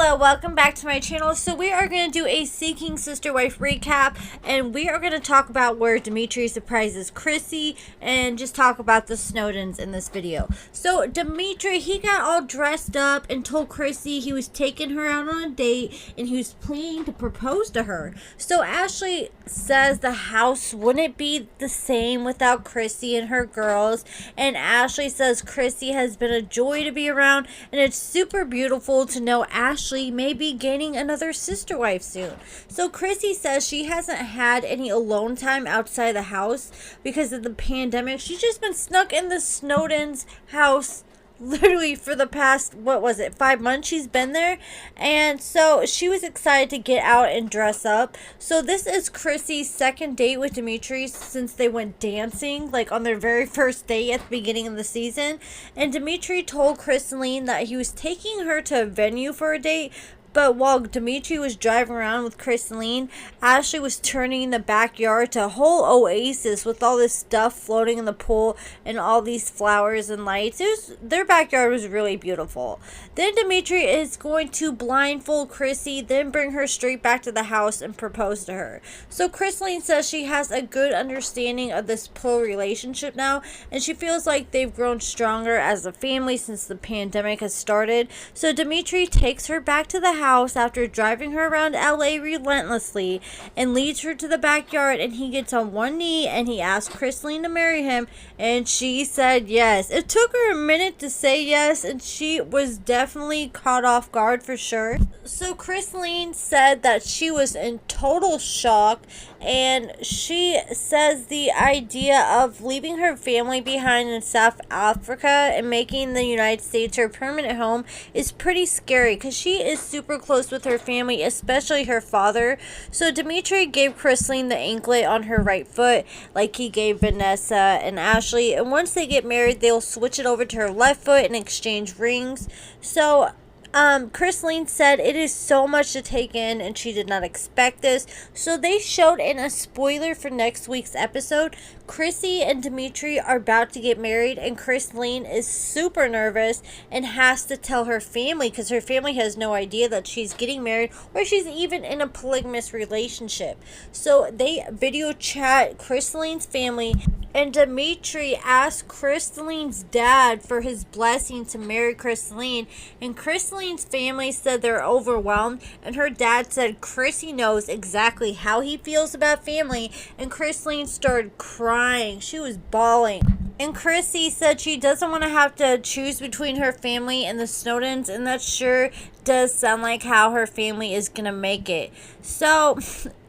Hello, welcome back to my channel. So we are going to do a Seeking Sister Wife recap, and we are going to talk about where Dimitri surprises Chrissy and just talk about the Snowdens in this video. So Dimitri, he got all dressed up and told Chrissy he was taking her out on a date and he was planning to propose to her. So Ashley says the house wouldn't be the same without Chrissy and her girls, and Ashley says Chrissy has been a joy to be around and it's super beautiful to know Ashley may be gaining another sister wife soon. So Chrissy says she hasn't had any alone time outside the house because of the pandemic. She's just been snuck in the Snowdens' house literally for the past, 5 months she's been there. And so she was excited to get out and dress up. So this is Chrissy's second date with Dimitri's since they went dancing, like on their very first date at the beginning of the season. And Dimitri told Christeline that he was taking her to a venue for a date, but while Dimitri was driving around with Christeline, Ashley was turning the backyard to a whole oasis with all this stuff floating in the pool and all these flowers and lights. Their backyard was really beautiful. Then Dimitri is going to blindfold Chrissy, then bring her straight back to the house and propose to her. So Christeline says she has a good understanding of this poor relationship now, and she feels like they've grown stronger as a family since the pandemic has started. So Dimitri takes her back to the house after driving her around LA relentlessly and leads her to the backyard, and he gets on one knee and he asks Christeline to marry him, and she said yes. It took her a minute to say yes, and she was definitely caught off guard for sure. So Christeline said that she was in total shock, and she says the idea of leaving her family behind in South Africa and making the United States her permanent home is pretty scary because she is super close with her family, especially her father. So Dimitri gave Christeline the anklet on her right foot like he gave Vanessa and Ashley, and once they get married they'll switch it over to her left foot and exchange rings. So Christeline said it is so much to take in and she did not expect this. So they showed in a spoiler for next week's episode, Chrissy and Dimitri are about to get married, and Christeline is super nervous and has to tell her family because her family has no idea that she's getting married or she's even in a polygamous relationship. So they video chat Christeline's family, and Dimitri asked Christeline's dad for his blessing to marry Christeline, and Christeline's family said they're overwhelmed, and her dad said Chrissy knows exactly how he feels about family, and Christeline started crying. She was bawling. And Chrissy said she doesn't want to have to choose between her family and the Snowdens, and that sure does sound like how her family is going to make it. So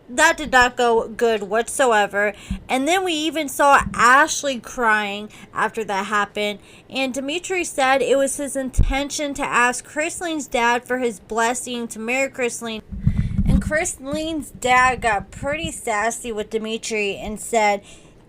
that did not go good whatsoever. And then we even saw Ashley crying after that happened. And Dimitri said it was his intention to ask Christeline's dad for his blessing to marry Christeline. And Christeline's dad got pretty sassy with Dimitri and said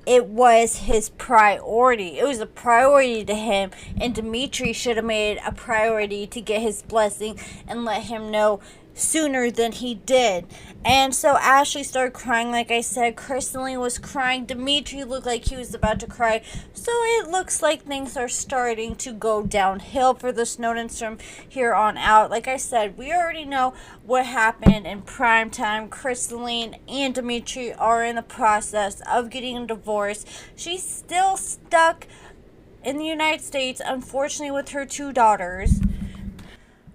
it was his priority. It was a priority to him, and Dimitri should have made it a priority to get his blessing and let him know sooner than he did. And so Ashley started crying, like I said. Christeline was crying. Dimitri looked like he was about to cry. So it looks like things are starting to go downhill for the Snowdens from here on out. Like I said, we already know what happened in prime time. Christeline and Dimitri are in the process of getting a divorce. She's still stuck in the United States, unfortunately, with her 2 daughters.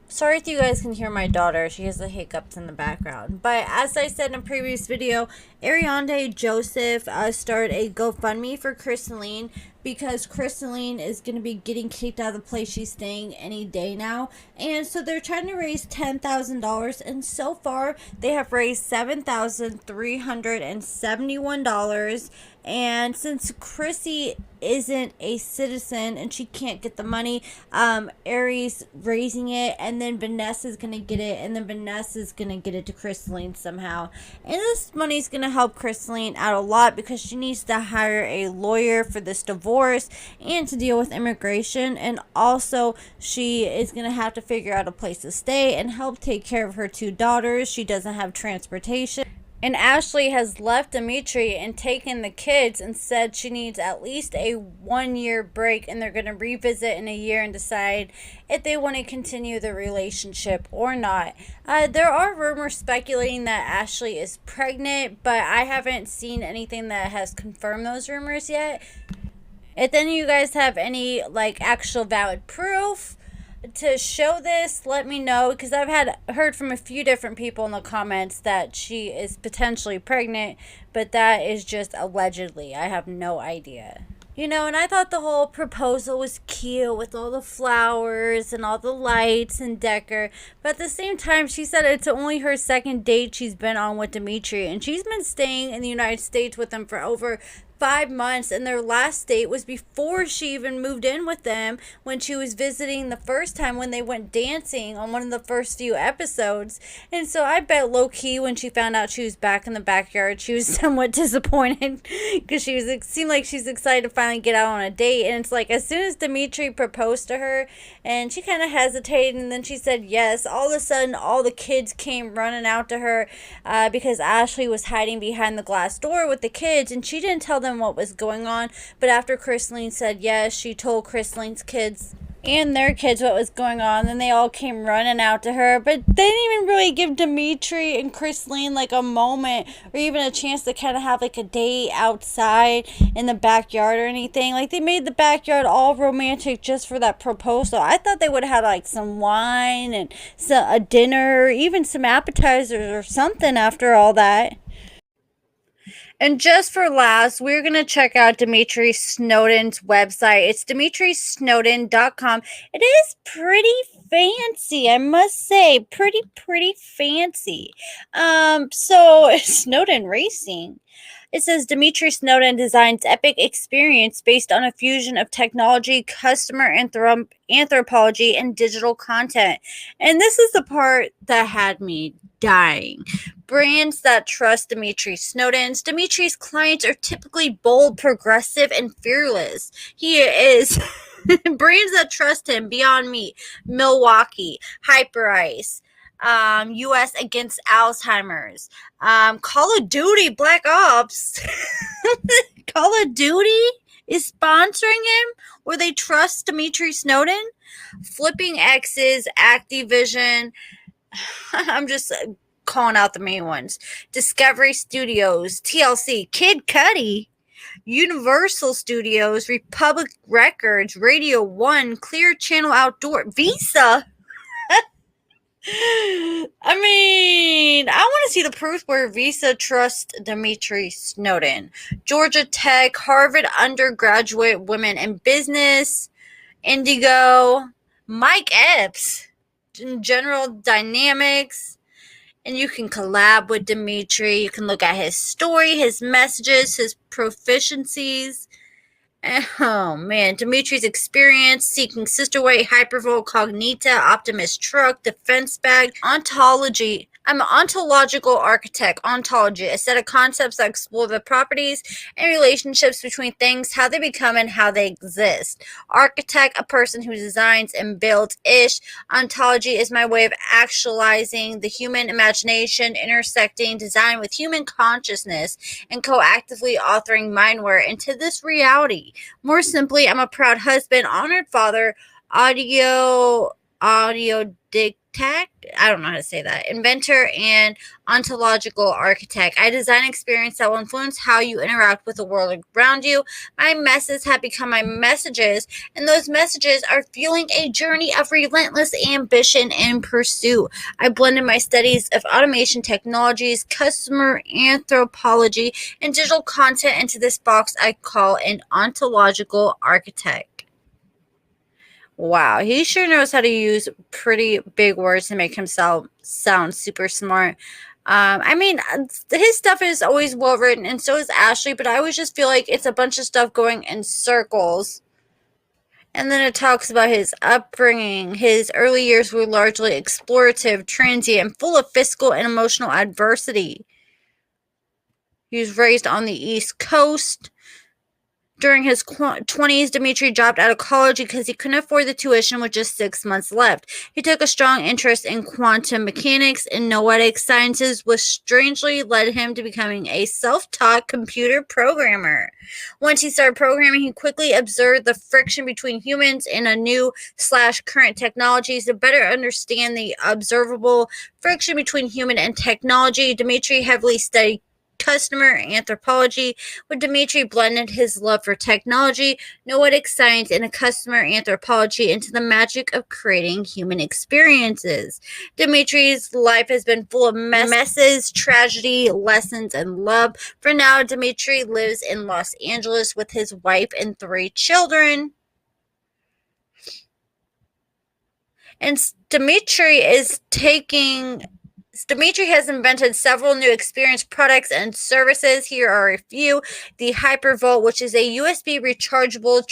Sorry if you guys can hear my daughter. She has the hiccups in the background. But as I said in a previous video, Ariande Joseph started a GoFundMe for Christeline because Christeline is going to be getting kicked out of the place she's staying any day now. And so they're trying to raise $10,000. And so far, they have raised $7,371. And since Chrissy isn't a citizen and she can't get the money, Ari's raising it, and then Vanessa's gonna get it, and then Vanessa's gonna get it to Christeline somehow. And this money's gonna help Christeline out a lot because she needs to hire a lawyer for this divorce and to deal with immigration, and also she is gonna have to figure out a place to stay and help take care of her 2 daughters. She doesn't have transportation. And Ashley has left Dimitri and taken the kids and said she needs at least a 1 year break, and they're going to revisit in a year and decide if they want to continue the relationship or not. There are rumors speculating that Ashley is pregnant, but I haven't seen anything that has confirmed those rumors yet. If then you guys have any like actual valid proof to show this, let me know, because I've heard from a few different people in the comments that she is potentially pregnant, but that is just allegedly. I have no idea. And I thought the whole proposal was cute with all the flowers and all the lights and decor. But at the same time, she said it's only her second date she's been on with Dimitri. And she's been staying in the United States with him for over 5 months, and their last date was before she even moved in with them, when she was visiting the first time when they went dancing on one of the first few episodes. And so I bet low-key when she found out she was back in the backyard, she was somewhat disappointed, because it seemed like she's excited to finally get out on a date. And it's like, as soon as Dimitri proposed to her and she kind of hesitated and then she said yes, all of a sudden all the kids came running out to her, because Ashley was hiding behind the glass door with the kids, and she didn't tell them what was going on. But after Christeline said yes, she told Christeline's kids and their kids what was going on. Then they all came running out to her, but they didn't even really give Dimitri and Christeline like a moment or even a chance to kind of have like a date outside in the backyard or anything. Like, they made the backyard all romantic just for that proposal. I thought they would have had like some wine and a dinner, even some appetizers or something after all that. And just for last, we're going to check out Dimitri Snowden's website. It's Dimitri'sSnowden.com. It is pretty fancy, I must say. Pretty fancy. So Snowden Racing. It says Dimitris Snowden designs epic experience based on a fusion of technology, customer anthropology, and digital content. And this is the part that had me dying. Brands that trust Dimitris Snowden's. Dimitri's clients are typically bold, progressive, and fearless. He is. Brands that trust him: Beyond Meat, Milwaukee, Hyperice, U.S. Against Alzheimer's, Call of Duty Black Ops. Call of Duty is sponsoring him, where they trust Dimitri Snowden. Flipping X's, Activision. I'm just calling out the main ones. Discovery Studios, TLC, Kid Cudi, Universal Studios, Republic Records, Radio 1, Clear Channel Outdoor, Visa. I mean, I want to see the proof where Visa trusts Dimitri Snowden. Georgia Tech, Harvard undergraduate women in business, Indigo, Mike Epps, General Dynamics. And you can collab with Dimitri. You can look at his story, his messages, his proficiencies. Oh man, Dimitri's experience: Seeking Sister White, Hypervolt, Cognita, Optimus Truck, Defense Bag, Ontology. I'm an ontological architect. Ontology, a set of concepts that explore the properties and relationships between things, how they become and how they exist. Architect, a person who designs and builds. Ish. Ontology is my way of actualizing the human imagination, intersecting design with human consciousness, and coactively authoring mindware into this reality. More simply, I'm a proud husband, honored father, audio dictac, I don't know how to say that, inventor, and ontological architect. I design experience that will influence how you interact with the world around you. My messes have become my messages, and those messages are fueling a journey of relentless ambition and pursuit. I blended my studies of automation technologies, customer anthropology, and digital content into this box I call an ontological architect. Wow, he sure knows how to use pretty big words to make himself sound super smart. I mean, his stuff is always well written, and so is Ashley, but I always just feel like it's a bunch of stuff going in circles. And then it talks about his upbringing. His early years were largely explorative, transient, and full of physical and emotional adversity. He was raised on the East Coast. During his 20s, Dimitri dropped out of college because he couldn't afford the tuition with just 6 months left. He took a strong interest in quantum mechanics and noetic sciences, which strangely led him to becoming a self-taught computer programmer. Once he started programming, he quickly observed the friction between humans and a new/current technologies. To better understand the observable friction between human and technology, Dimitri heavily studied customer anthropology, where Dimitri blended his love for technology, noetic science, and customer anthropology into the magic of creating human experiences. Dimitri's life has been full of messes, tragedy, lessons, and love. For now, Dimitri lives in Los Angeles with his wife and 3 children. And Dimitri has invented several new experience products and services. Here are a few. The Hypervolt, which is a USB rechargeable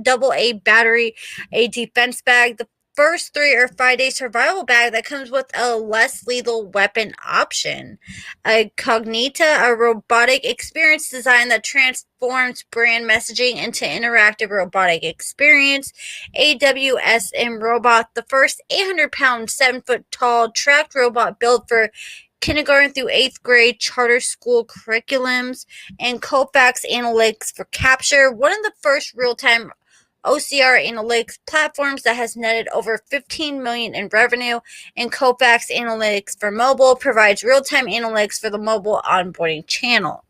AA battery, a defense bag. The first 3 or 5 day survival bag that comes with a less lethal weapon option. A Cognita, a robotic experience design that transforms brand messaging into interactive robotic experience. AWSM Robot, the first 800-pound, 7-foot-tall tracked robot built for kindergarten through 8th grade charter school curriculums. And Kofax Analytics for Capture, one of the first real-time OCR analytics platforms that has netted over $15 million in revenue. And Kofax Analytics for Mobile provides real-time analytics for the mobile onboarding channel.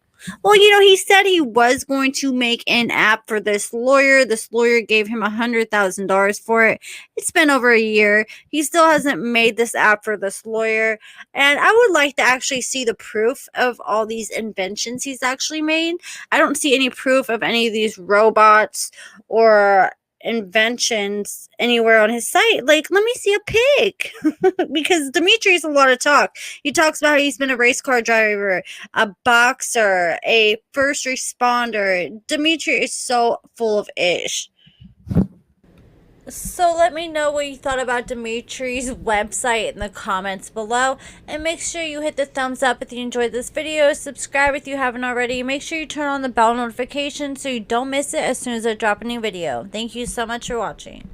Well, he said he was going to make an app for this lawyer. This lawyer gave him $100,000 for it. It's been over a year. He still hasn't made this app for this lawyer. And I would like to actually see the proof of all these inventions he's actually made. I don't see any proof of any of these robots or inventions anywhere on his site. Let me see a pic. Because Dimitri's a lot of talk. He talks about how he's been a race car driver, a boxer, a first responder. Dimitri is so full of ish. So let me know what you thought about Dimitri's website in the comments below. And make sure you hit the thumbs up if you enjoyed this video. Subscribe if you haven't already. Make sure you turn on the bell notification so you don't miss it as soon as I drop a new video. Thank you so much for watching.